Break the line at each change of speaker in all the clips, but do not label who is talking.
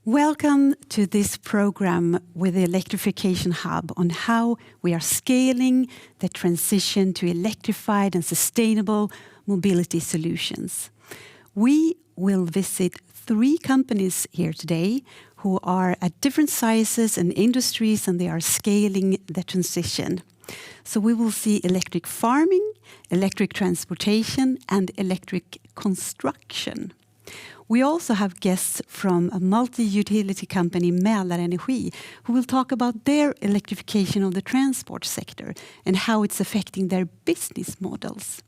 Welcome to this program with the Electrification Hub on how we are scaling the transition to electrified and sustainable mobility solutions. We will visit 3 companies here today who are at different sizes and industries, and they are scaling the transition. So we will see electric farming, electric transportation, and electric construction. We also have guests from a multi-utility company, Mälarenergi, who will talk about their electrification of the transport sector and how it's affecting their business models.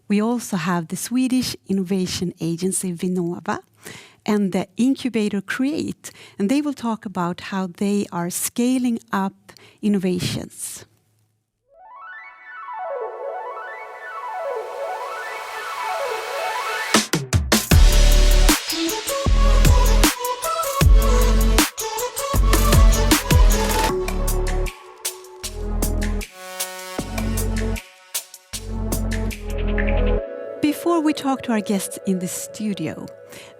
We also have the Swedish innovation agency Vinnova and the incubator Create, and they will talk about how they are scaling up innovations. Before we talk to our guests in the studio,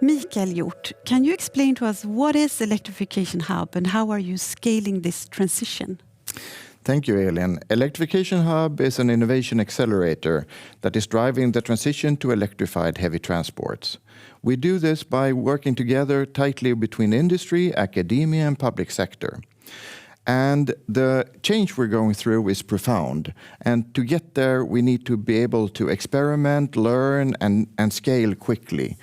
Mikael Hjort, can you explain to us what is Electrification Hub and how are you scaling this transition?
Thank you, Elin. Electrification Hub is an innovation accelerator that is driving the transition to electrified heavy transports. We do this by working together tightly between industry, academia, and public sector. And the change we're going through is profound. And to get there, we need to be able to experiment, learn, and scale quickly.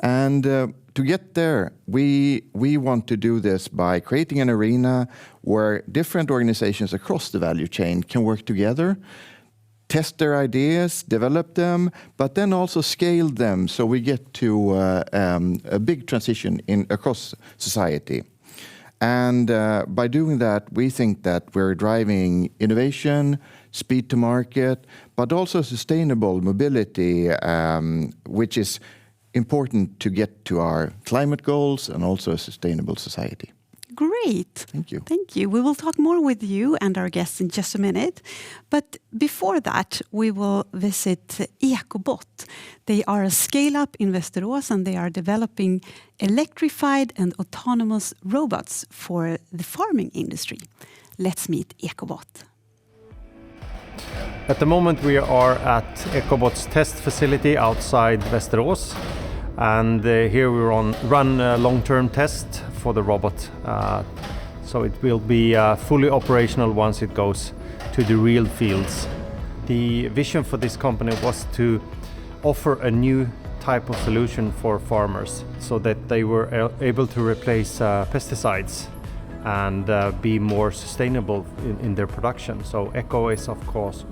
And to get there, we want to do this by creating an arena where different organizations across the value chain can work together, test their ideas, develop them, but then also scale them so we get to a big transition across society. And by doing that, we think that we're driving innovation, speed to market, but also sustainable mobility, which is important to get to our climate goals and also a sustainable society.
Great.
Thank you.
Thank you. We will talk more with you and our guests in just a minute. But before that, we will visit Ecobot. They are a scale-up in Västerås and they are developing electrified and autonomous robots for the farming industry. Let's meet Ecobot.
At the moment we are at Ecobot's test facility outside Västerås. And here we run a long-term test for the robot. So it will be fully operational once it goes to the real fields. The vision for this company was to offer a new type of solution for farmers so that they were able to replace pesticides and be more sustainable in their production. So eco is of course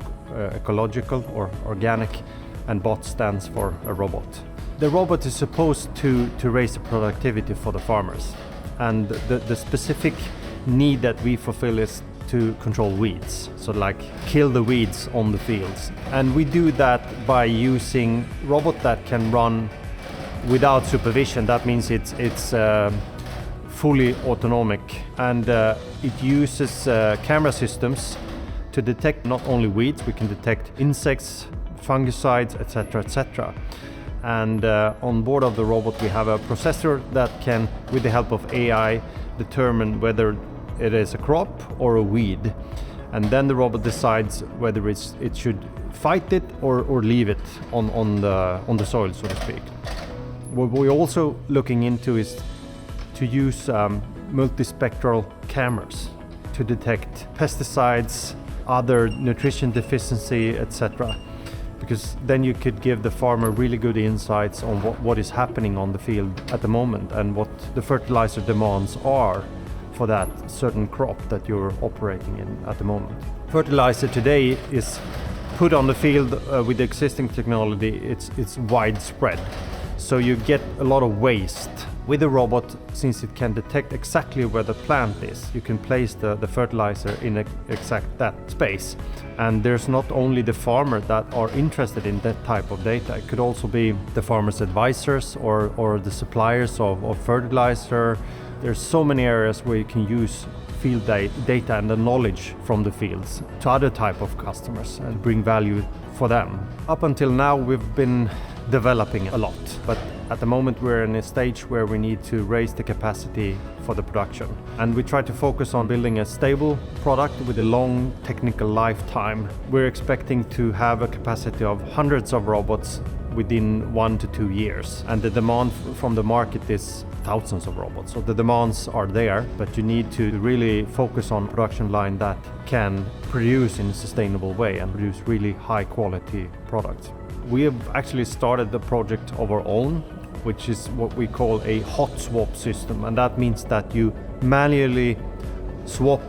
ecological or organic, and bot stands for a robot. The robot is supposed to raise the productivity for the farmers, and the specific need that we fulfill is to control weeds, so like kill the weeds on the fields. And we do that by using robot that can run without supervision. That means it's fully autonomic, and it uses camera systems to detect not only weeds, we can detect insects, fungicides, etc., etc. And on board of the robot we have a processor that can, with the help of AI, determine whether it is a crop or a weed. And then the robot decides whether it should fight it or leave it on the soil, so to speak. What we're also looking into is to use multispectral cameras to detect pesticides, other nutrition deficiency, etc. Because then you could give the farmer really good insights on what is happening on the field at the moment and what the fertilizer demands are for that certain crop that you're operating in at the moment. Fertilizer today is put on the field with the existing technology, it's widespread. So you get a lot of waste. With the robot, since it can detect exactly where the plant is, you can place the fertilizer in exact that space. And there's not only the farmer that are interested in that type of data, it could also be the farmer's advisors or the suppliers of fertilizer. There's so many areas where you can use field data and the knowledge from the fields to other type of customers and bring value for them. Up until now we've been developing a lot, but At the moment we're in a stage where we need to raise the capacity for the production. And we try to focus on building a stable product with a long technical lifetime. We're expecting to have a capacity of hundreds of robots within 1 to 2 years. And the demand from the market is thousands of robots. So the demands are there, but you need to really focus on production line that can produce in a sustainable way and produce really high quality products. We have actually started the project of our own, which is what we call a hot swap system. And that means that you manually swap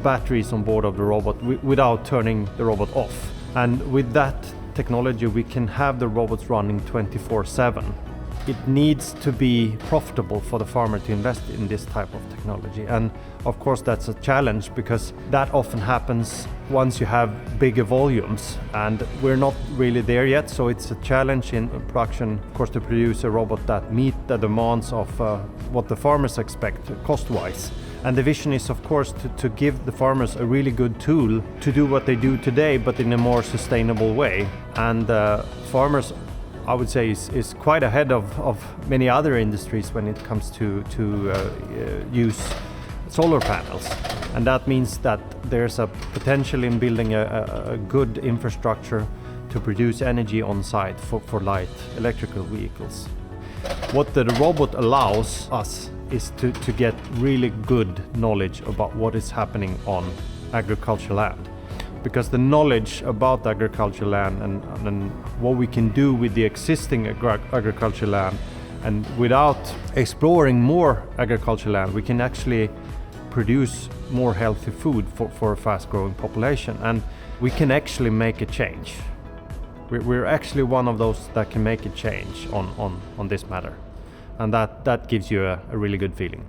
batteries on board of the robot without turning the robot off. And with that technology, we can have the robots running 24/7. It needs to be profitable for the farmer to invest in this type of technology. And of course that's a challenge because that often happens once you have bigger volumes, and we're not really there yet. So it's a challenge in production, of course, to produce a robot that meet the demands of what the farmers expect cost-wise. And the vision is, of course, to give the farmers a really good tool to do what they do today, but in a more sustainable way. And farmers, I would say, is quite ahead of many other industries when it comes to use solar panels. And that means that there's a potential in building a good infrastructure to produce energy on site for light electrical vehicles. What the robot allows us is to get really good knowledge about what is happening on agricultural land. Because the knowledge about agricultural land and what we can do with the existing agricultural land, and without exploring more agricultural land, we can actually produce more healthy food for a fast-growing population, and we can actually make a change. We're actually one of those that can make a change on this matter, and that gives you a really good feeling.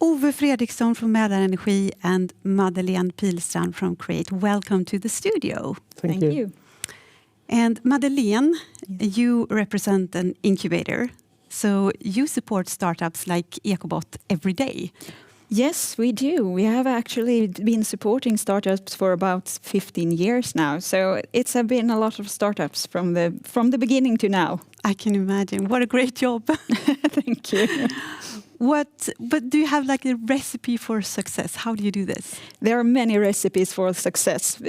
Ove Fredriksson from Mälarenergi and Madeleine Pilstrand from Create. Welcome to the studio.
Thank you.
And Madeleine, you represent an incubator. So you support startups like Ecobot every day.
Yes, we do. We have actually been supporting startups for about 15 years now. So it's been a lot of startups from the beginning to now.
I can imagine. What a great job.
Thank you.
But do you have like a recipe for success? How do you do this?
There are many recipes for success.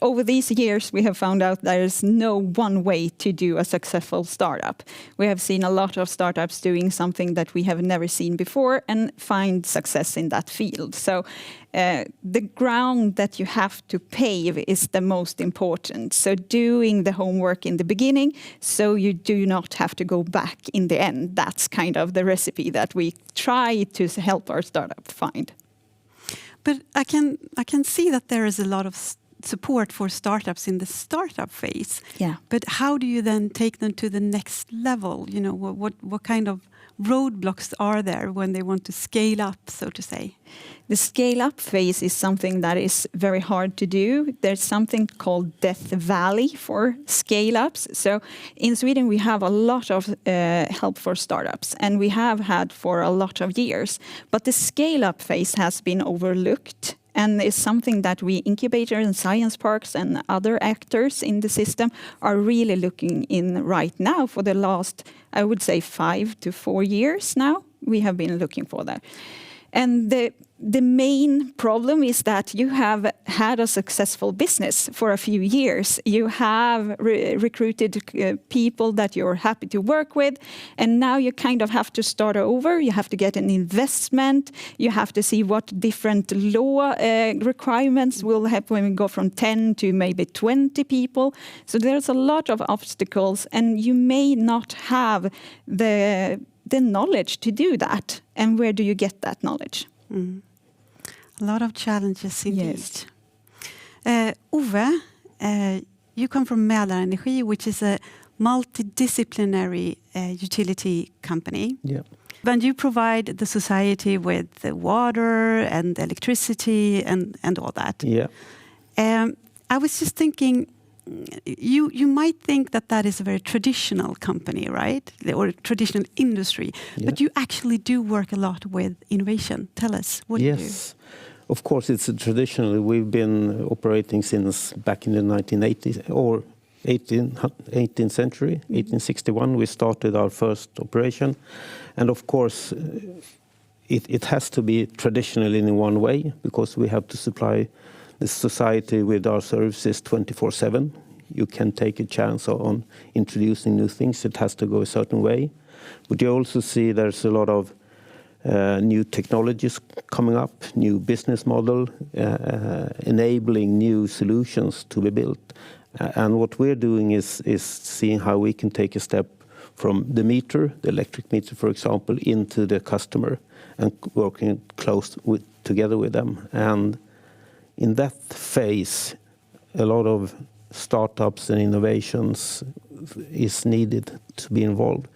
Over these years, we have found out there is no one way to do a successful startup. We have seen a lot of startups doing something that we have never seen before and find success in that field. So the ground that you have to pave is the most important. So doing the homework in the beginning, so you do not have to go back in the end. That's kind of the recipe that we try to help our startup find.
But I can see that there is a lot of support for startups in the startup phase.
Yeah.
But how do you then take them to the next level? You know, what kind of roadblocks are there when they want to scale up, so to say?
The scale up phase is something that is very hard to do. There's something called Death Valley for scale ups. So in Sweden we have a lot of help for startups, and we have had for a lot of years. But the scale up phase has been overlooked. And is something that we incubators and science parks and other actors in the system are really looking in right now for the last, I would say, 5 to 4 years now. We have been looking for that. And the main problem is that you have had a successful business for a few years. You have recruited people that you're happy to work with, and now you kind of have to start over. You have to get an investment. You have to see what different law requirements will have when we go from 10 to maybe 20 people. So there's a lot of obstacles, and you may not have the knowledge to do that. And where do you get that knowledge?
Mm. A lot of challenges indeed.
Yes.
Ove, you come from Mälarenergi, which is a multidisciplinary utility company.
Yeah.
And you provide the society with the water and electricity and all that.
Yeah.
I was just thinking, you might think that is a very traditional company, right? Or a traditional industry.
Yeah.
But you actually do work a lot with innovation. Tell us, what do you do?
Yes. Of course, it's traditionally we've been operating since back in the 1980s or 18th century, 1861, we started our first operation. And of course, it has to be traditional in one way, because we have to supply the society with our services 24/7. You can take a chance on introducing new things. It has to go a certain way. But you also see there's a lot of new technologies coming up, new business model, enabling new solutions to be built. And what we're doing is seeing how we can take a step from the meter, the electric meter, for example, into the customer and working together with them. And in that phase, a lot of startups and innovations is needed to be involved,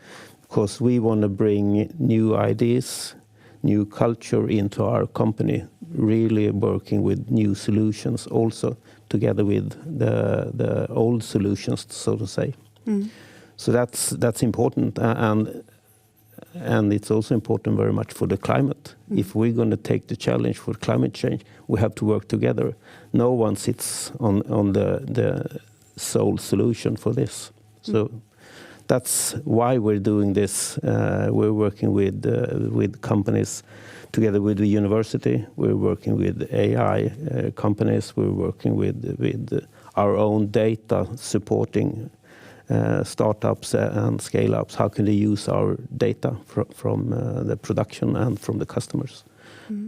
because we want to bring new ideas, new culture into our company, really working with new solutions also together with the old solutions, so to say. So that's important, and it's also important very much for the climate. If we're going to take the challenge for climate change, we have to work together. No one sits on the sole solution for this. So that's why we're doing this. We're working with companies together with the university. We're working with AI companies. We're working with our own data supporting startups and scale-ups. How can they use our data from the production and from the customers?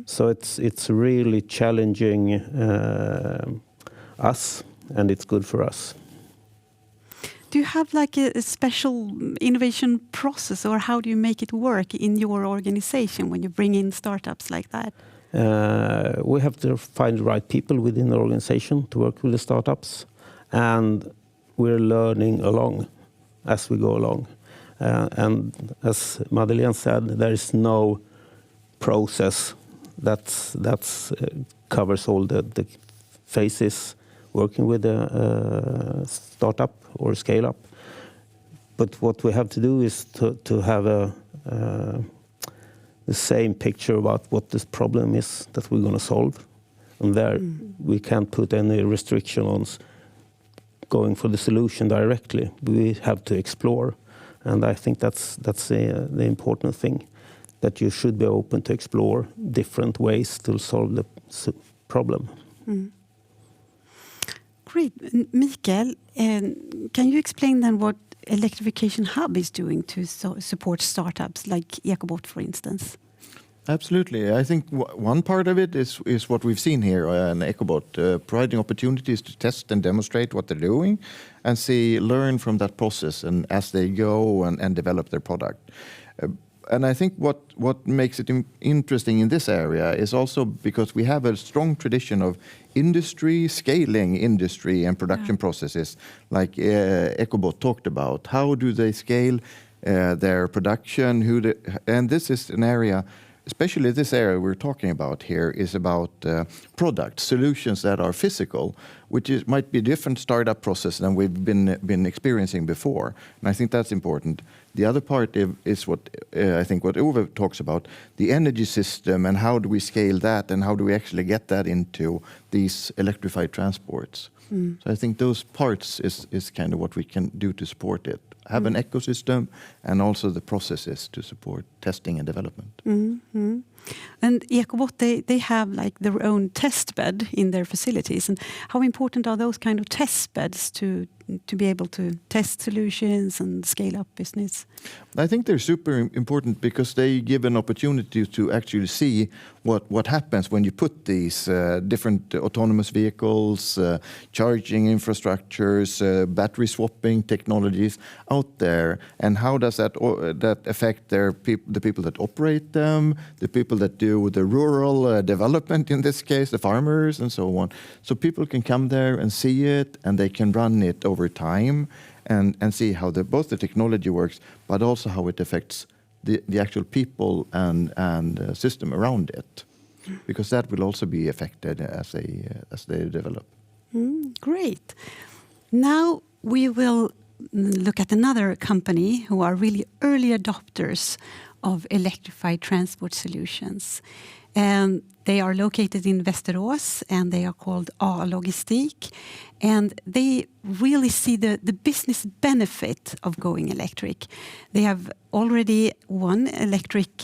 So it's really challenging us, and it's good for us.
Do you have like a special innovation process, or how do you make it work in your organization when you bring in startups like that?
We have to find the right people within the organization to work with the startups, and we're learning as we go along. And as Madeleine said, there is no process that covers all the phases working with a startup or scale up. But what we have to do is to have the same picture about what this problem is that we're going to solve. And there we can't put any restriction on going for the solution directly. We have to explore. And I think that's the important thing, that you should be open to explore different ways to solve the problem.
Great. Mikael, can you explain then what Electrification Hub is doing to support startups like Ecobot, for instance?
Absolutely. I think one part of it is what we've seen here in Ecobot, providing opportunities to test and demonstrate what they're doing and learn from that process and as they go and develop their product. And I think what makes it interesting in this area is also because we have a strong tradition of scaling industry and production processes, like Ecobot talked about. How do they scale their production? And this is an area, especially this area we're talking about here, is about product solutions that are physical, which might be a different startup process than we've been experiencing before. And I think that's important. The other part is what I think what Ove talks about, the energy system, and how do we scale that, and how do we actually get that into these electrified transports. So I think those parts is kind of what we can do to support it. Have an ecosystem and also the processes to support testing and development.
And Ecobot, they have like their own test bed in their facilities. And how important are those kind of test beds to be able to test solutions and scale up business?
I think they're super important because they give an opportunity to actually see what happens when you put these different autonomous vehicles, charging infrastructures, battery swapping technologies out there, and how does that affect the people that operate them, the people that do the rural development, in this case, the farmers and so on. So people can come there and see it, and they can run it over time and see how both the technology works, but also how it affects the actual people and system around it, because that will also be affected as they develop.
Great. Now we will look at another company who are really early adopters of electrified transport solutions. They are located in Västerås, and they are called logistic. And they really see the business benefit of going electric. They have already one electric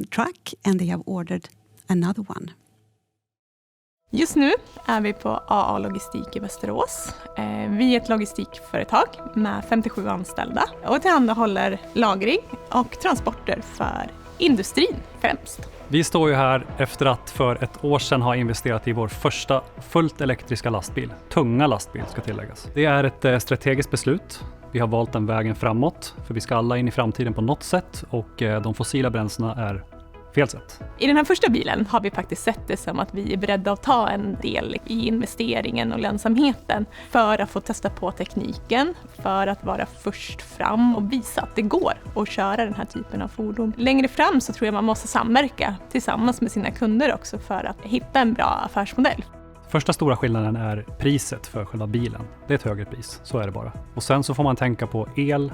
truck and they have ordered another one.
Just nu är vi på AA Logistik i Västerås. Vi är ett logistikföretag med 57 anställda och tillhandahåller lagring och transporter för industrin främst.
Vi står ju här efter att för ett år sedan ha investerat i vår första fullt elektriska lastbil. Tunga lastbil ska tilläggas. Det är ett strategiskt beslut. Vi har valt den vägen framåt för vi ska alla in i framtiden på något sätt och de fossila bränslena är fel sätt.
I den här första bilen har vi faktiskt sett det som att vi är beredda att ta en del i investeringen och lönsamheten för att få testa på tekniken, för att vara först fram och visa att det går att köra den här typen av fordon. Längre fram så tror jag man måste samverka tillsammans med sina kunder också för att hitta en bra affärsmodell.
Första stora skillnaden är priset för själva bilen. Det är ett högre pris, så är det bara. Och sen så får man tänka på el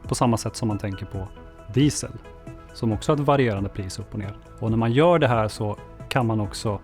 på samma sätt som man tänker på diesel, som också har ett varierande pris upp och ner. Och när man gör det här så kan man också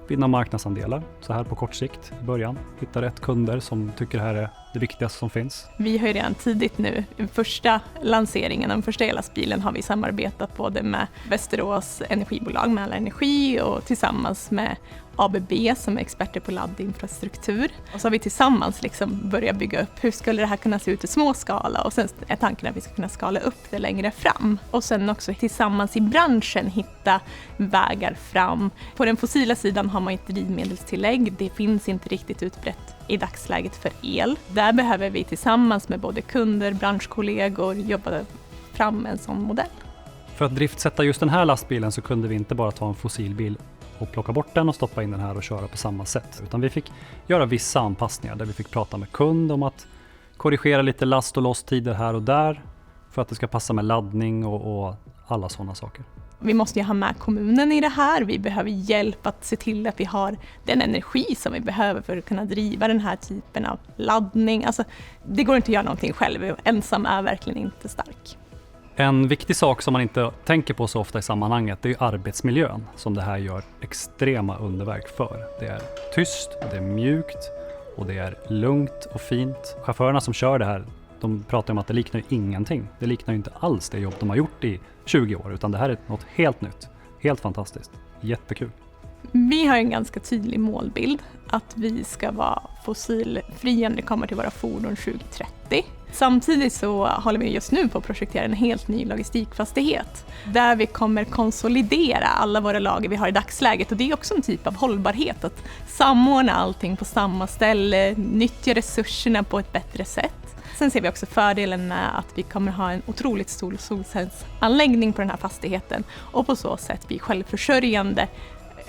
vinna marknadsandelar så här på kort sikt i början. Hitta rätt kunder som tycker det här är det viktigaste som finns.
Vi har ju redan tidigt nu, i första lanseringen, den första elbilen har vi samarbetat både med Västerås energibolag, Mälarenergi och tillsammans med ABB som är experter på laddinfrastruktur. Och så har vi tillsammans liksom börjat bygga upp hur skulle det här kunna se ut i småskala och sen är tanken att vi ska kunna skala upp det längre fram. Och sen också tillsammans i branschen hitta vägar fram. På den fossila sidan har man ett drivmedelstillägg. Det finns inte riktigt utbrett i dagsläget för el. Där behöver vi tillsammans med både kunder, branschkollegor jobba fram en sån modell.
För att driftsätta just den här lastbilen så kunde vi inte bara ta en fossilbil och plocka bort den och stoppa in den här och köra på samma sätt. Utan vi fick göra vissa anpassningar där vi fick prata med kund om att korrigera lite last- och losstider här och där för att det ska passa med laddning och alla sådana saker.
Vi måste ju ha med kommunen i det här. Vi behöver hjälp att se till att vi har den energi som vi behöver för att kunna driva den här typen av laddning. Alltså, det går inte att göra någonting själv. Ensam är verkligen inte stark.
En viktig sak som man inte tänker på så ofta i sammanhanget, det är arbetsmiljön som det här gör extrema underverk för. Det är tyst, det är mjukt och det är lugnt och fint. Chaufförerna som kör det här, de pratar om att det liknar ingenting. Det liknar inte alls det jobb de har gjort i 20 år, utan det här är något helt nytt. Helt fantastiskt. Jättekul.
Vi har en ganska tydlig målbild att vi ska vara fossilfria när det kommer till våra fordon 2030. Samtidigt så håller vi just nu på att projektera en helt ny logistikfastighet där vi kommer konsolidera alla våra lager vi har i dagsläget, och det är också en typ av hållbarhet, att samordna allting på samma ställe, nyttja resurserna på ett bättre sätt. Sen ser vi också fördelen med att vi kommer ha en otroligt stor solcellsanläggning på den här fastigheten och på så sätt bli självförsörjande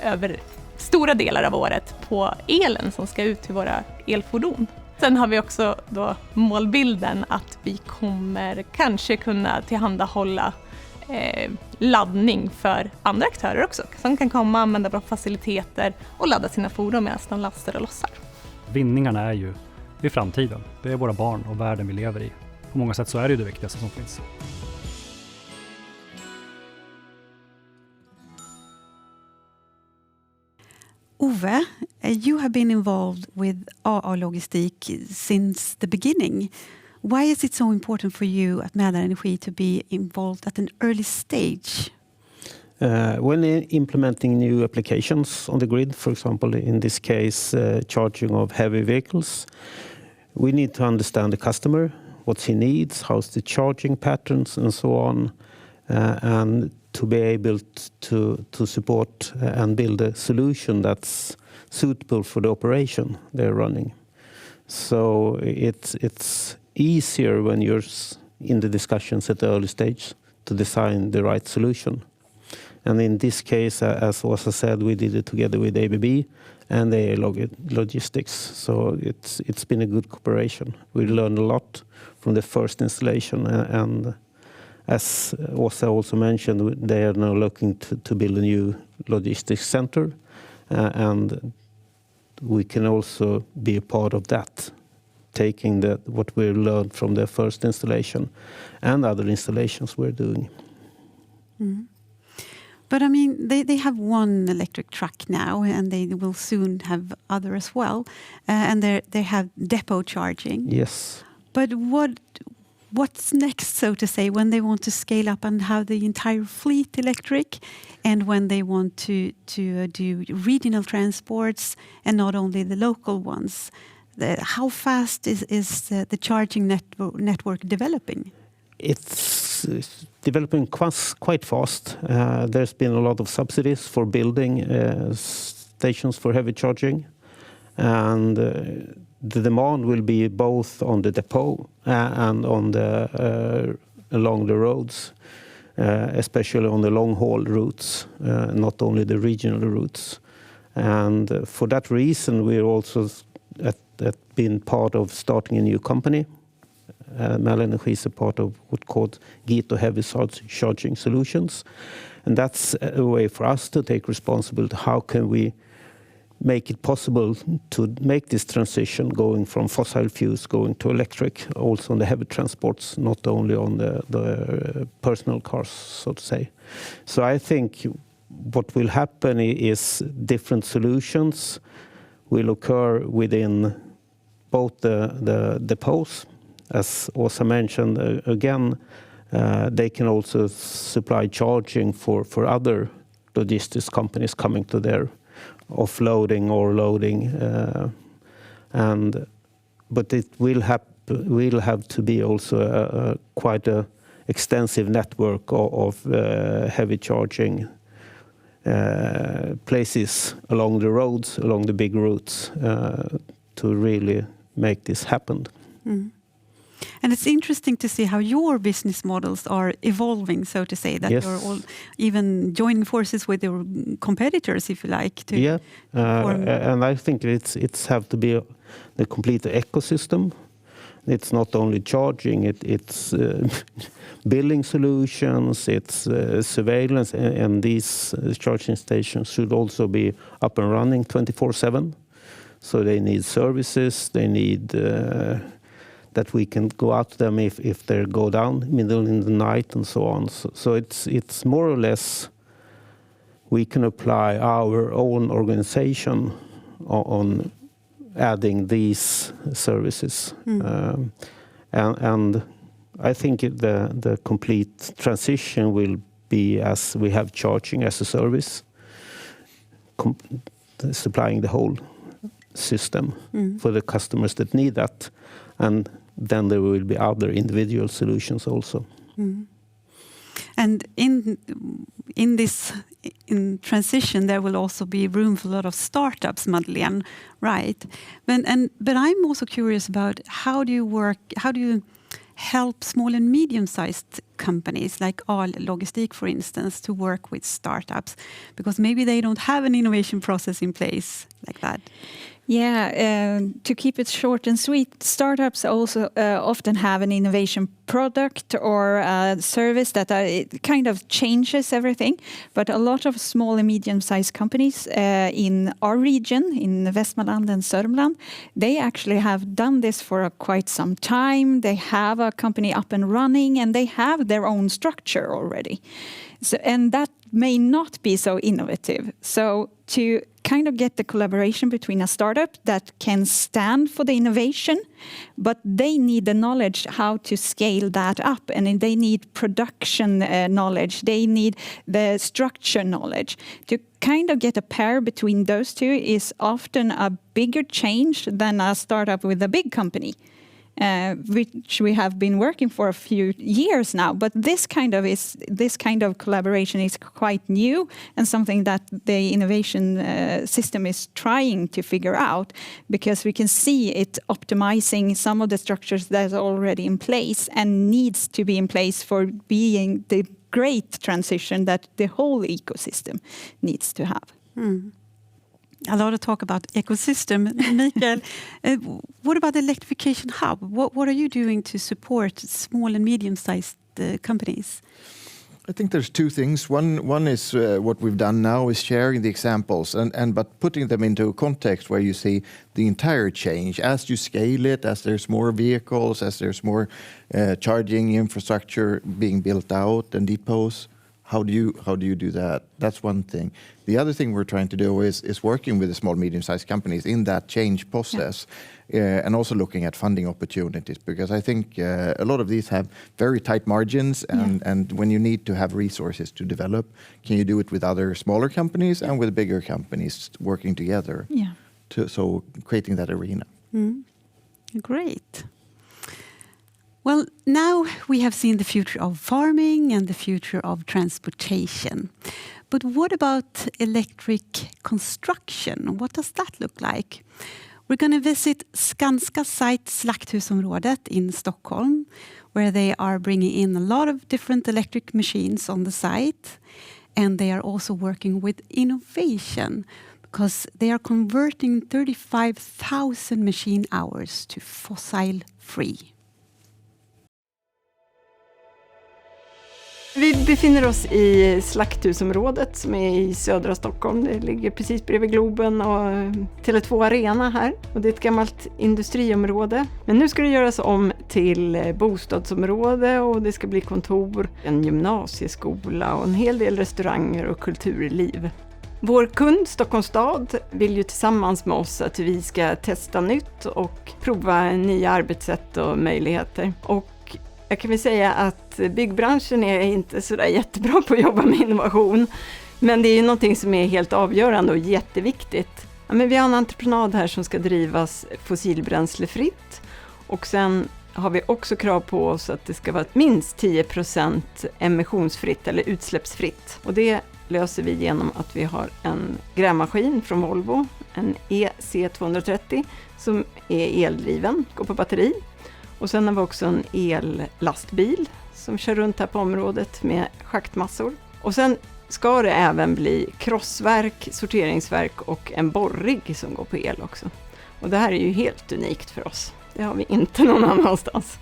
över stora delar av året på elen som ska ut till våra elfordon. Sen har vi också då målbilden att vi kommer kanske kunna tillhandahålla laddning för andra aktörer också, som kan komma och använda våra faciliteter och ladda sina fordon medan de lastar och lossar.
Vinningarna är ju i framtiden. Det är våra barn och världen vi lever i. På många sätt så är det ju det viktigaste som finns.
Ove, you have been involved with AA Logistik since the beginning. Why is it so important for you at Mälarenergi to be involved at an early stage?
When implementing new applications on the grid, for example, in this case, charging of heavy vehicles, we need to understand the customer, what he needs, how's the charging patterns and so on, and to be able to support and build a solution that's suitable for the operation they're running. So it's easier when you're in the discussions at the early stage to design the right solution. And in this case, as Åsa said, we did it together with ABB and AA Logistics. So it's been a good cooperation. We learned a lot from the first installation, and as Åsa also mentioned, they are now looking to build a new logistics center, and we can also be a part of that, taking what we learned from the first installation and other installations we're doing.
Mm. But I mean, they have one electric truck now, and they will soon have other as well, and they have depot charging.
Yes.
But what's next, so to say, when they want to scale up and have the entire fleet electric, and when they want to do regional transports and not only the local ones? How fast is the charging network developing?
It's developing quite fast. There's been a lot of subsidies for building stations for heavy charging, and the demand will be both on the depot and on along the roads, especially on the long-haul routes, not only the regional routes. And for that reason, we're also been part of starting a new company. Mälarenergi is a part of what's called GITO Heavy Charging Solutions. And that's a way for us to take responsibility. How can we make it possible to make this transition going from fossil fuels going to electric, also on the heavy transports, not only on the personal cars, so to say. So I think what will happen is different solutions will occur within both the depots. As Åsa mentioned, again, they can also supply charging for other logistics companies coming to their offloading or loading, but it will have to be also quite a extensive network of heavy charging places along the roads, along the big routes, to really make this happen.
Mm. And it's interesting to see how your business models are evolving, so to say, that
yes.
you're all even joining forces with your competitors, if you like.
And I think it's have to be the complete ecosystem. It's not only charging, it's building solutions, it's surveillance, and these charging stations should also be up and running 24/7. So they need services, they need that we can go out to them if they go down middle in the night and so on. So it's more or less we can apply our own organization on adding these services. And I think the complete transition will be as we have charging as a service, supplying the whole system for the customers that need that. And then there will be other individual solutions also.
And in this transition, there will also be room for a lot of startups, Madeleine, right? But I'm also curious about how do you help small and medium-sized companies like All Logistic, for instance, to work with startups? Because maybe they don't have an innovation process in place like that.
Yeah, to keep it short and sweet, startups also often have an innovation product or a service that it kind of changes everything. But a lot of small and medium-sized companies in our region, in Västmanland and Sörmland, they actually have done this for quite some time. They have a company up and running, and they have their own structure already. So, and that may not be so innovative. So to kind of get the collaboration between a startup that can stand for the innovation, but they need the knowledge how to scale that up, and they need production knowledge, they need the structure knowledge. To kind of get a pair between those two is often a bigger change than a startup with a big company. Which we have been working for a few years now, but this kind of collaboration is quite new and something that the innovation system is trying to figure out, because we can see it optimizing some of the structures that are already in place and needs to be in place for being the great transition that the whole ecosystem needs to have.
A lot of talk about ecosystem. Mikael, what about the Electrification Hub? What are you doing to support small and medium-sized companies?
I think there's two things. One is what we've done now is sharing the examples but putting them into a context where you see the entire change as you scale it, as there's more vehicles, as there's more charging infrastructure being built out and depots. How do you do that? That's one thing. The other thing we're trying to do is working with the small, medium-sized companies in that change process, and also looking at funding opportunities, because I think a lot of these have very tight margins, and when you need to have resources to develop, can you do it with other smaller companies and with bigger companies working together?
Yeah.
So creating that arena.
Great. Well, now we have seen the future of farming and the future of transportation. But what about electric construction? What does that look like? We're going to visit Skanska's site Slakthusområdet in Stockholm, where they are bringing in a lot of different electric machines on the site. And they are also working with innovation, because they are converting 35,000 machine hours to fossil-free.
Vi befinner oss i Slakthusområdet som är i södra Stockholm. Det ligger precis bredvid Globen och Tele2 Arena här. Och det är ett gammalt industriområde. Men nu ska det göras om till bostadsområde och det ska bli kontor, en gymnasieskola och en hel del restauranger och kulturliv. Vår kund, Stockholms stad, vill ju tillsammans med oss att vi ska testa nytt och prova nya arbetssätt och möjligheter. Och jag kan väl säga att byggbranschen är inte så där jättebra på att jobba med innovation. Men det är ju någonting som är helt avgörande och jätteviktigt. Ja, men vi har en entreprenad här som ska drivas fossilbränslefritt. Och sen har vi också krav på oss att det ska vara minst 10% emissionsfritt eller utsläppsfritt. Och det löser vi genom att vi har en grävmaskin från Volvo, en EC230 som är eldriven, går på batteri. Och sen har vi också en ellastbil som kör runt här på området med schaktmassor. Och sen ska det även bli krossverk, sorteringsverk och en borrig som går på el också. Och det här är ju helt unikt för oss. Det har vi inte någon annanstans.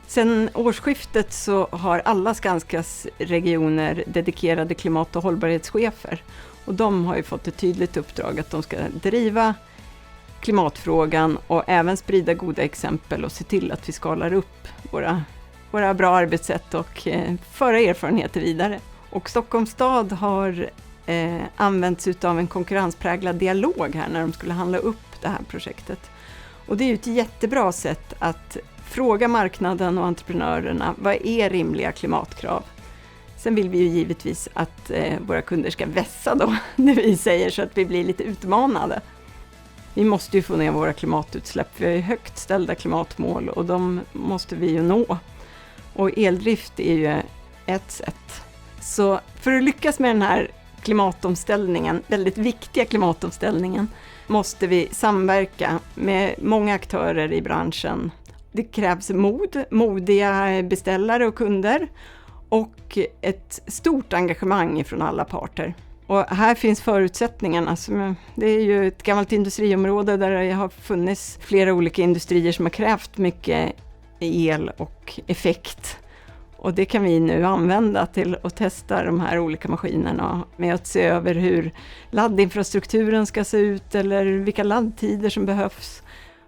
Sen årsskiftet så har alla Skanskas regioner dedikerade klimat- och hållbarhetschefer. Och de har ju fått ett tydligt uppdrag att de ska driva klimatfrågan och även sprida goda exempel och se till att vi skalar upp våra bra arbetssätt och föra erfarenheter vidare. Och Stockholms stad har använts av en konkurrenspräglad dialog här när de skulle handla upp det här projektet. Och det är ju ett jättebra sätt att fråga marknaden och entreprenörerna, vad är rimliga klimatkrav? Sen vill vi ju givetvis att våra kunder ska vässa då det vi säger, så att vi blir lite utmanade. Vi måste ju få ner våra klimatutsläpp. Vi har ju högt ställda klimatmål och de måste vi ju nå. Och eldrift är ju ett sätt. Så för att lyckas med den här klimatomställningen, väldigt viktiga klimatomställningen, måste vi samverka med många aktörer i branschen. Det krävs modiga beställare och kunder och ett stort engagemang från alla parter. Och här finns förutsättningarna. Det är ju ett gammalt industriområde där det har funnits flera olika industrier som har krävt mycket el och effekt. Och det kan vi nu använda till att testa de här olika maskinerna med att se över hur laddinfrastrukturen ska se ut eller vilka laddtider som behövs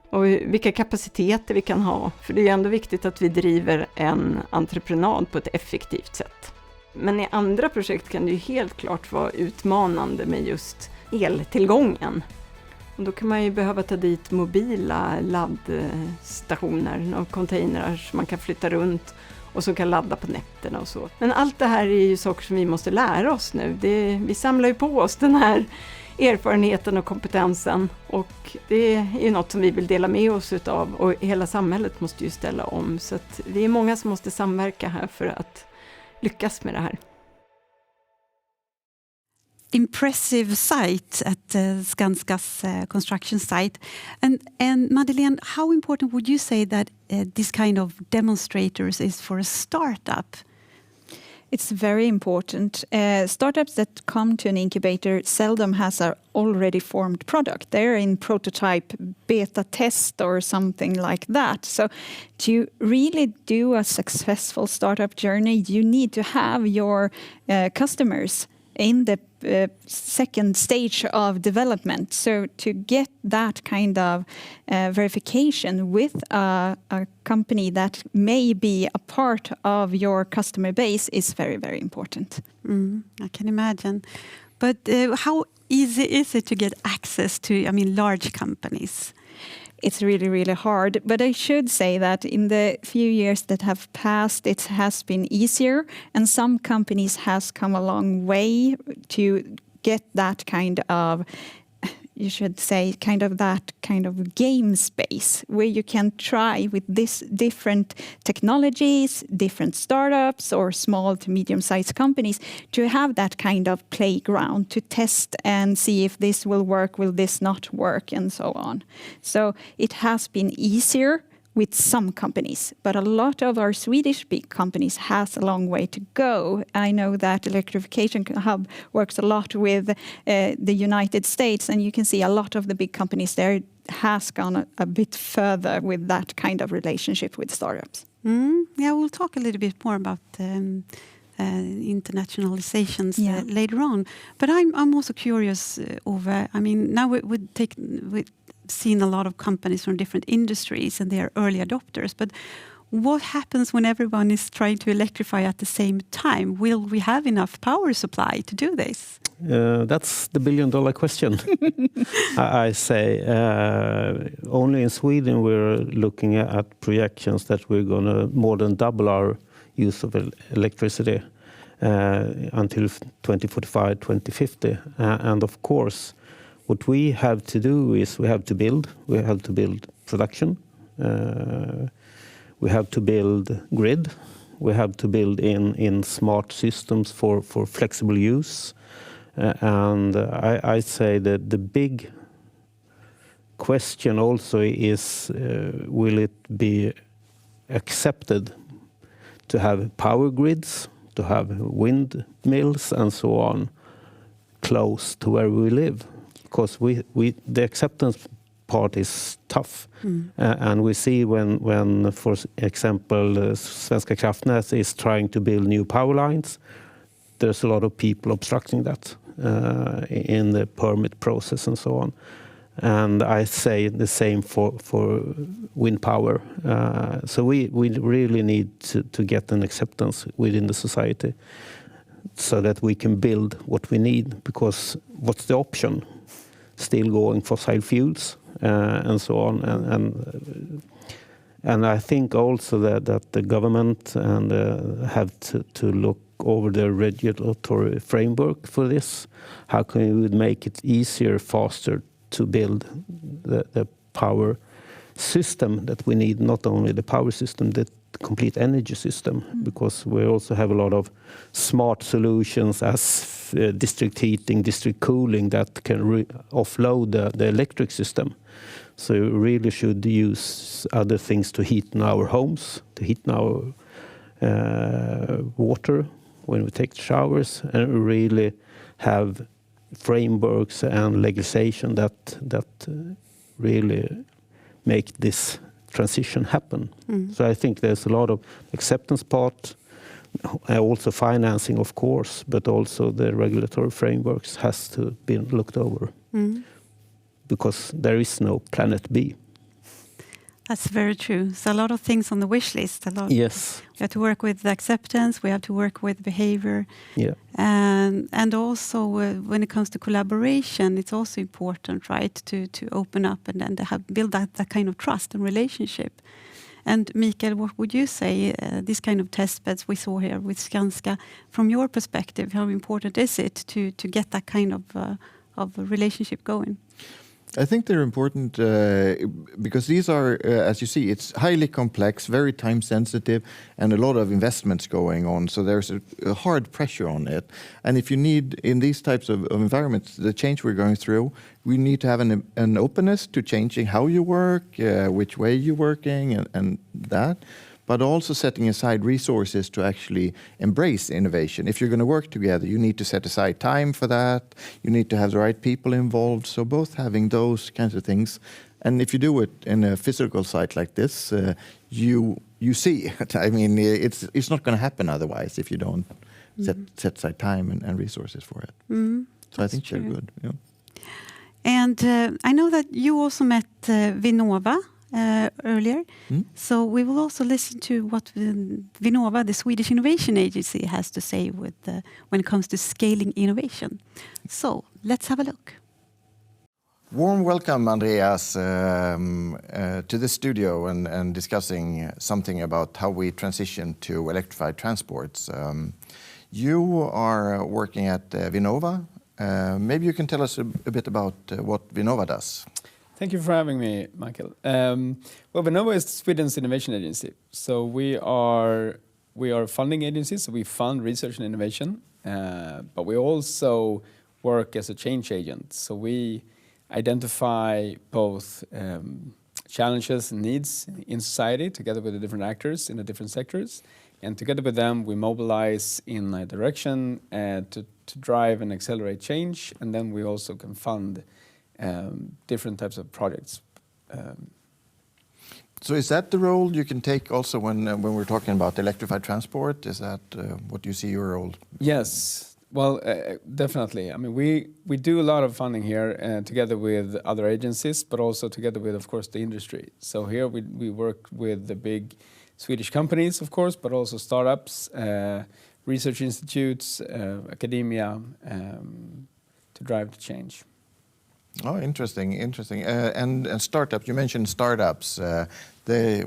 och vilka kapaciteter vi kan ha. För det är ju ändå viktigt att vi driver en entreprenad på ett effektivt sätt. Men i andra projekt kan det ju helt klart vara utmanande med just eltillgången. Och då kan man ju behöva ta dit mobila laddstationer och containrar som man kan flytta runt och som kan ladda på nätterna och så. Men allt det här är ju saker som vi måste lära oss nu. Vi samlar ju på oss den här erfarenheten och kompetensen, och det är ju något som vi vill dela med oss utav, och hela samhället måste ju ställa om. Så att vi är många som måste samverka här för att lyckas med det här.
Impressive site at Skanska's construction site. And Madeleine, how important would you say that this kind of demonstrators is for a startup?
It's very important. Startups that come to an incubator seldom has an already formed product. They're in prototype, beta test or something like that. So to really do a successful startup journey, you need to have your customers in the second stage of development. So to get that kind of verification with a company that may be a part of your customer base is very, very important.
I can imagine. But how easy is it to get access to, large companies?
It's really, really hard. But I should say that in the few years that have passed, it has been easier. And some companies has come a long way to get that kind of, you should say, that kind of game space where you can try with this different technologies, different startups or small to medium-sized companies to have that kind of playground to test and see if this will work, will this not work, and so on. So it has been easier with some companies, but a lot of our Swedish big companies has a long way to go. I know that Electrification Hub works a lot with the United States, and you can see a lot of the big companies there has gone a bit further with that kind of relationship with startups.
Yeah, we'll talk a little bit more about internationalizations later on. But I'm also curious over, now we've seen a lot of companies from different industries and they are early adopters, but what happens when everyone is trying to electrify at the same time? Will we have enough power supply to do this?
That's the billion-dollar question. I say only in Sweden we're looking at projections that we're going to more than double our use of electricity until 2045, 2050. And of course, what we have to do is we have to build production, we have to build grid, we have to build in smart systems for flexible use. And I say that the big question also is, will it be accepted to have power grids, to have windmills and so on close to where we live? Because the acceptance part is tough. And we see when for example, Svenska Kraftnät is trying to build new power lines, there's a lot of people obstructing that in the permit process and so on. And I say the same for wind power. So we really need to get an acceptance within the society so that we can build what we need, because what's the option? Still going fossil fuels and so on. And I think also that the government and have to look over the regulatory framework for this. How can we make it easier, faster to build the power system that we need, not only the power system, the complete energy system, because we also have a lot of smart solutions as district heating, district cooling that can offload the electric system. So we really should use other things to heat our homes, to heat our water when we take showers, and really have frameworks and legislation that really make this transition happen. So I think there's a lot of acceptance part, also financing, of course, but also the regulatory frameworks has to be looked over, because there is no planet B.
That's very true. So a lot of things on the wish list.
Yes.
We have to work with acceptance. We have to work with behavior.
Yeah.
And also when it comes to collaboration, it's also important, right, to open up and build that kind of trust and relationship. And Mikael, what would you say, this kind of test beds we saw here with Skanska, from your perspective, how important is it to get that kind of relationship going?
I think they're important because these are, as you see, it's highly complex, very time sensitive, and a lot of investments going on. So there's a hard pressure on it. And if you need, in these types of environments, the change we're going through, we need to have an openness to changing how you work, which way you're working, and that. But also setting aside resources to actually embrace innovation. If you're going to work together, you need to set aside time for that. You need to have the right people involved. So both having those kinds of things. And if you do it in a physical site like this, you see it. I mean, it's not going to happen otherwise if you don't set aside time and resources for it. So I think they're good. Yeah.
And I know that you also met Vinnova earlier. So we will also listen to what Vinnova, the Swedish Innovation Agency, has to say when it comes to scaling innovation. So let's have a look.
Warm welcome, Andreas, to the studio and discussing something about how we transition to electrified transports. You are working at Vinnova. Maybe you can tell us a bit about what Vinnova does.
Thank you for having me, Michael. Well, Vinnova is Sweden's innovation agency. So we are a funding agency, so we fund research and innovation, but we also work as a change agent. So we identify both challenges and needs in society together with the different actors in the different sectors. And together with them, we mobilize in a direction to drive and accelerate change. And then we also can fund different types of projects.
So is that the role you can take also when we're talking about electrified transport? Is that what you see your role?
Yes. Well, definitely. I mean, we do a lot of funding here together with other agencies, but also together with, of course, the industry. So here we work with the big Swedish companies, of course, but also startups, research institutes, academia, to drive the change.
Oh, interesting. And startups, you mentioned startups. They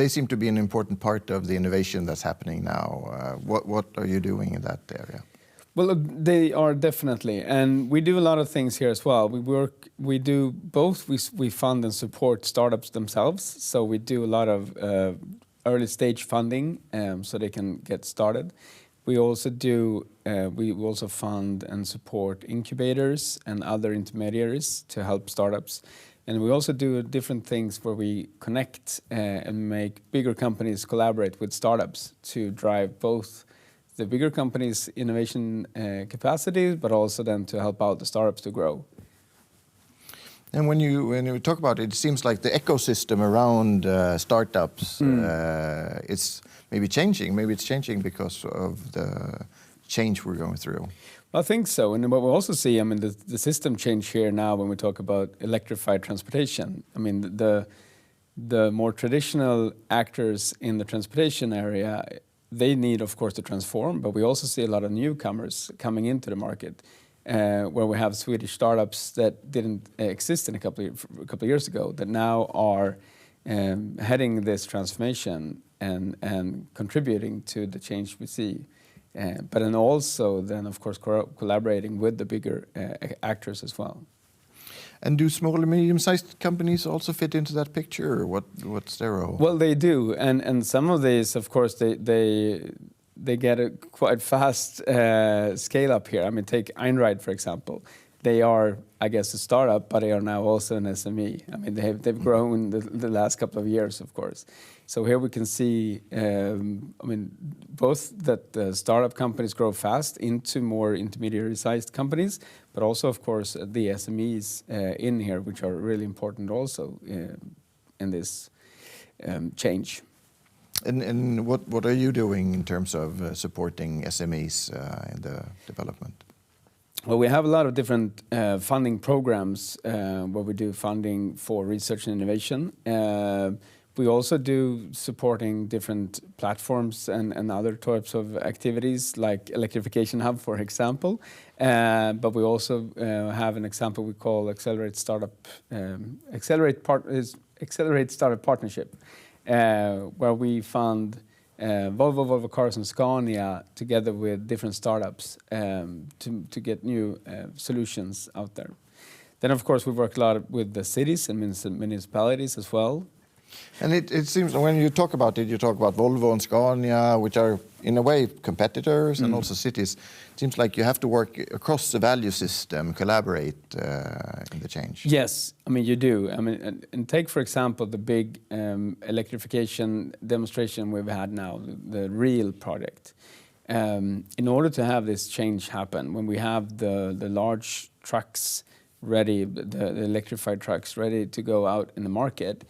seem to be an important part of the innovation that's happening now. What are you doing in that area?
Well, they are definitely, and we do a lot of things here as well. We do both. We fund and support startups themselves. So we do a lot of early stage funding, so they can get started. We also do. We also fund and support incubators and other intermediaries to help startups. And we also do different things where we connect and make bigger companies collaborate with startups to drive both the bigger companies' innovation capacity, but also then to help out the startups to grow.
And when you talk about it, it seems like the ecosystem around startups is maybe changing. Maybe it's changing because of the change we're going through.
I think so. And what we also see, I mean, the system change here now when we talk about electrified transportation. I mean, the more traditional actors in the transportation area, they need, of course, to transform, but we also see a lot of newcomers coming into the market, where we have Swedish startups that didn't exist in a couple of years ago that now are heading this transformation and contributing to the change we see. But then also, then of course, collaborating with the bigger actors as well.
And do small and medium-sized companies also fit into that picture? Or what's their role?
Well, they do, and some of these, of course, they get a quite fast scale up here. I mean, take Einride, for example. They are, I guess, a startup, but they are now also an SME. I mean, they've grown the last couple of years, of course. So here we can see, I mean, both that the startup companies grow fast into more intermediary-sized companies, but also, of course, the SMEs in here, which are really important also in this change.
And what are you doing in terms of supporting SMEs in the development?
Well, we have a lot of different funding programs where we do funding for research and innovation. We also do supporting different platforms and other types of activities like Electrification Hub, for example. But we also have an example we call Accelerate Startup Partnership, where we fund Volvo Cars and Scania together with different startups to get new solutions out there. Then, of course, we work a lot with the cities and municipalities as well.
And it seems when you talk about it, you talk about Volvo and Scania, which are in a way competitors and also cities. It seems like you have to work across the value system, collaborate in the change.
Yes, I mean you do. I mean, and take for example the big electrification demonstration we've had now, the real project. In order to have this change happen, when we have the large trucks ready, the electrified trucks ready to go out in the market,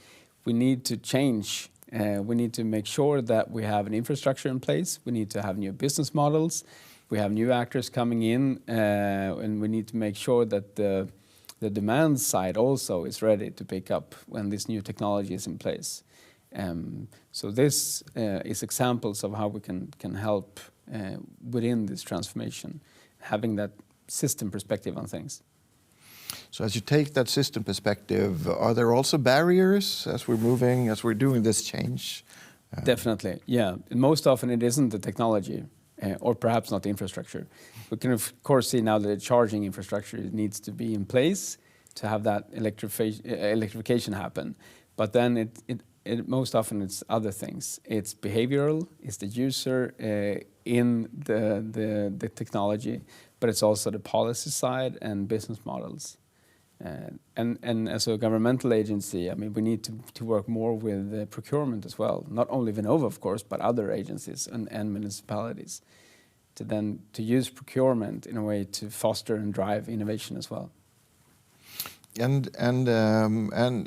we need to change We need to make sure that we have an infrastructure in place. We need to have new business models. We have new actors coming in, and we need to make sure that the demand side also is ready to pick up when this new technology is in place. So this is examples of how we can help within this transformation, having that system perspective on things.
So as you take that system perspective, are there also barriers as we're doing this change?
Definitely, yeah. And most often it isn't the technology, or perhaps not the infrastructure. We can of course see now that the charging infrastructure needs to be in place to have that electrification happen. But then it most often it's other things. It's behavioral, it's the user in the technology, but it's also the policy side and business models. And as a governmental agency, I mean, we need to work more with procurement as well. Not only Vinnova, of course, but other agencies and municipalities to use procurement in a way to foster and drive innovation as well.
And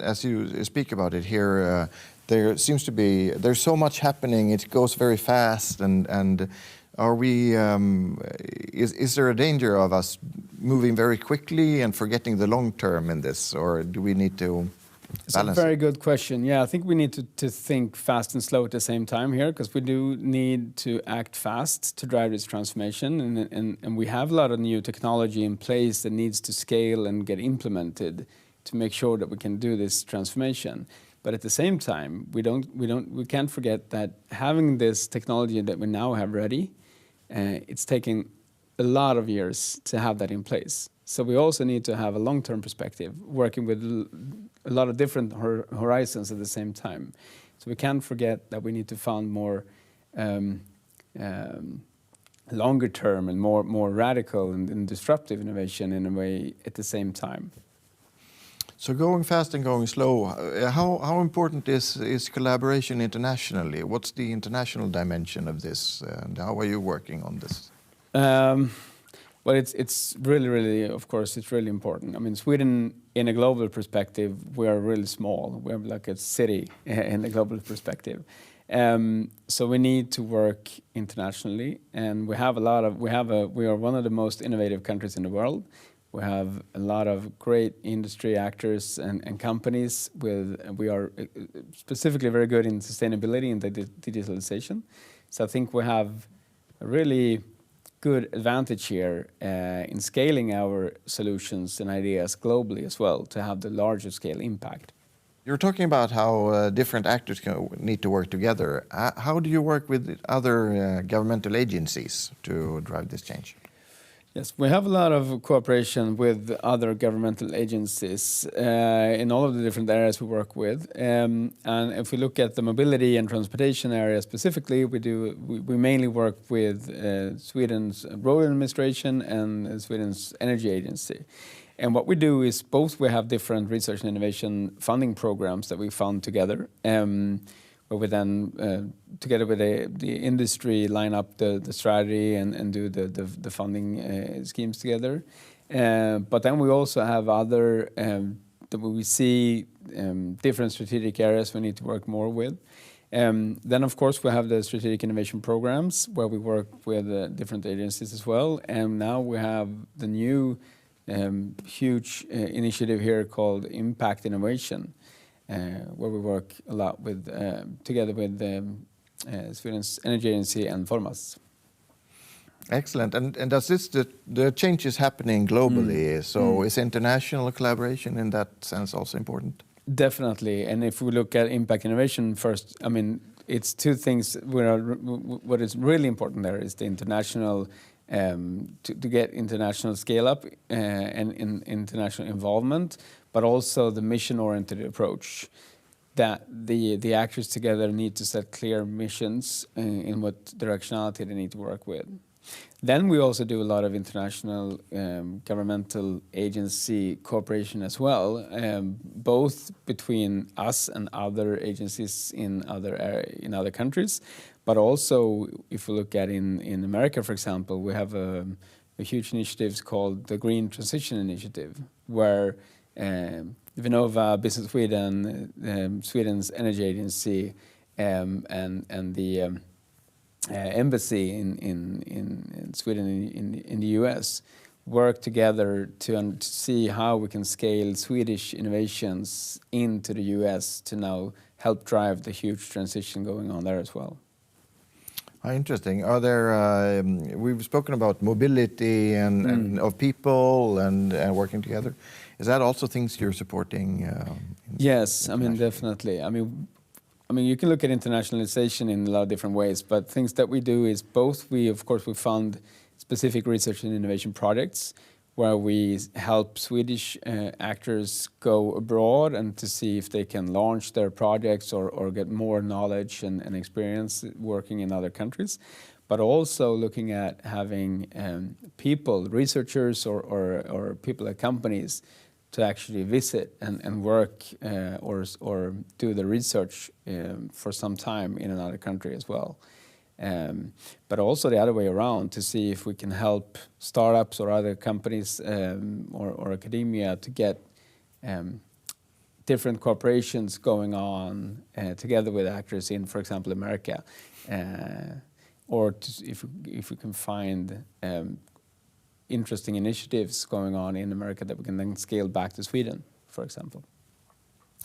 as you speak about it here, there seems to be there's so much happening. It goes very fast, and are we? Is there a danger of us moving very quickly and forgetting the long term in this, or do we need to balance?
It's a very good question. Yeah, I think we need to think fast and slow at the same time here, because we do need to act fast to drive this transformation, and we have a lot of new technology in place that needs to scale and get implemented to make sure that we can do this transformation. But at the same time, we can't forget that having this technology that we now have ready, it's taking a lot of years to have that in place. So we also need to have a long-term perspective, working with a lot of different horizons at the same time. So we can't forget that we need to find more longer term and more radical and disruptive innovation in a way at the same time.
So going fast and going slow, how important is collaboration internationally? What's the international dimension of this, and how are you working on this?
Well, it's really, of course, it's really important. I mean, Sweden, in a global perspective, we are really small. We're like a city in a global perspective. So we need to work internationally, and we are one of the most innovative countries in the world. We have a lot of great industry actors and companies. We are specifically very good in sustainability and digitalization. So I think we have a really good advantage here in scaling our solutions and ideas globally as well to have the larger scale impact.
You're talking about how different actors need to work together. How do you work with other governmental agencies to drive this change?
Yes, we have a lot of cooperation with other governmental agencies in all of the different areas we work with. And if we look at the mobility and transportation area specifically, we mainly work with Sweden's road administration and Sweden's energy agency. And what we do is both we have different research and innovation funding programs that we fund together, where we then, together with the industry, line up the strategy and do the funding schemes together. But then we also have other, that we see different strategic areas we need to work more with. Then, of course, we have the strategic innovation programs where we work with different agencies as well. And now we have the new huge initiative here called Impact Innovation, where we work a lot with together with Sweden's Energy Agency and Formas.
Excellent. And does the change is happening globally, so is international collaboration in that sense also important?
Definitely. And if we look at impact innovation first, I mean, it's two things. What is really important there is the international, to get international scale up and international involvement, but also the mission-oriented approach, that the actors together need to set clear missions in what directionality they need to work with. Then we also do a lot of international governmental agency cooperation as well, both between us and other agencies in other countries, but also if we look at in America, for example, we have a huge initiative called the Green Transition Initiative, where Vinnova, Business Sweden, Sweden's Energy Agency, and the embassy in Sweden in the US work together to see how we can scale Swedish innovations into the US to now help drive the huge transition going on there as well.
Interesting. Are there? We've spoken about mobility and of people and working together. Is that also things you're supporting?
Yes, I mean definitely. I mean, you can look at internationalization in a lot of different ways, but things that we do is both. We fund specific research and innovation projects where we help Swedish actors go abroad and to see if they can launch their projects or get more knowledge and experience working in other countries. But also looking at having people, researchers or people at companies to actually visit and work or do the research for some time in another country as well. But also the other way around to see if we can help startups or other companies or academia to get different corporations going on together with actors in, for example, America, or if we can find interesting initiatives going on in America that we can then scale back to Sweden, for example.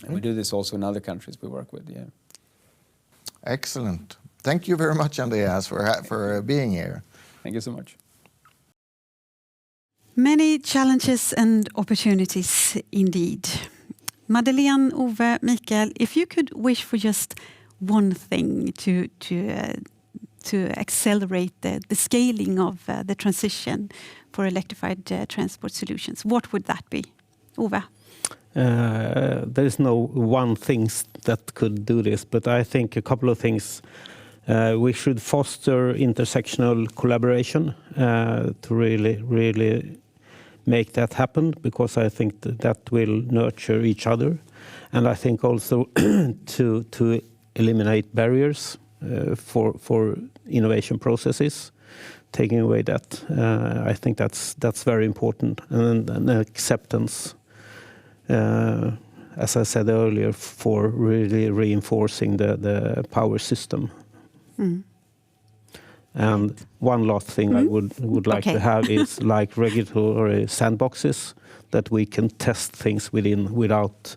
And we do this also in other countries we work with. Yeah.
Excellent. Thank you very much, Andreas, for being here.
Thank you so much.
Many challenges and opportunities indeed. Madeleine, Ove, Mikael, if you could wish for just one thing to accelerate the scaling of the transition for electrified transport solutions, what would that be? Ove?
There is no one thing that could do this, but I think a couple of things. We should foster intersectional collaboration to really make that happen, because I think that will nurture each other. And I think also to eliminate barriers for innovation processes, taking away that. I think that's very important. And acceptance, as I said earlier, for really reinforcing the power system. Mm. And one last thing I would like to have is like regulatory sandboxes that we can test things within without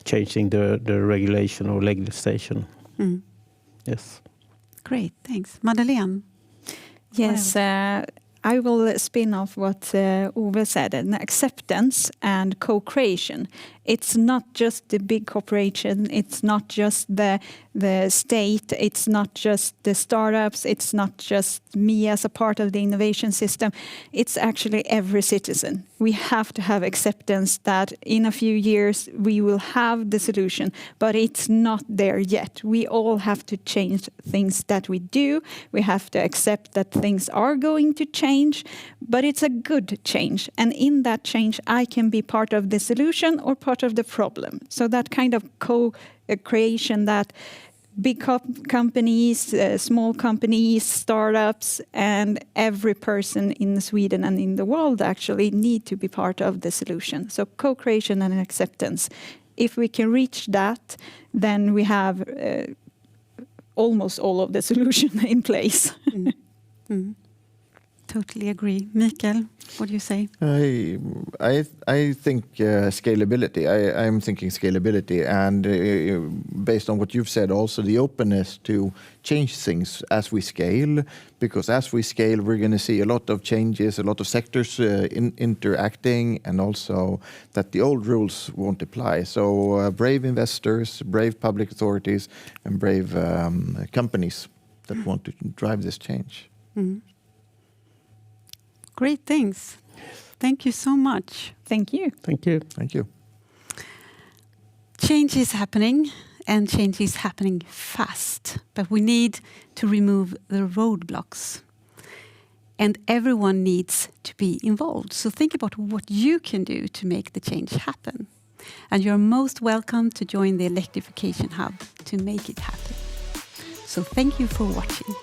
changing the regulation or legislation. Mm. Yes.
Great, thanks. Madeleine?
Yes, I will spin off what Ove said, and acceptance and co-creation. It's not just the big corporation, it's not just the state, it's not just the startups, it's not just me as a part of the innovation system, it's actually every citizen. We have to have acceptance that in a few years we will have the solution, but it's not there yet. We all have to change things that we do. We have to accept that things are going to change, but it's a good change. And in that change, I can be part of the solution or part of the problem. So that kind of co-creation that big companies, small companies, startups, and every person in Sweden and in the world actually need to be part of the solution. So co-creation and acceptance. If we can reach that, then we have almost all of the solution in place.
Mm. Mm. Totally agree. Mikael, what do you say?
I think scalability. I'm thinking scalability, and based on what you've said, also the openness to change things as we scale, because as we scale, we're going to see a lot of changes, a lot of sectors interacting, and also that the old rules won't apply. So brave investors, brave public authorities, and brave companies that want to drive this change.
Mm. Great things. Thank you so much.
Thank you.
Thank you.
Thank you.
Change is happening, and change is happening fast. But we need to remove the roadblocks. And everyone needs to be involved. So think about what you can do to make the change happen. And you're most welcome to join the Electrification Hub to make it happen. So thank you for watching.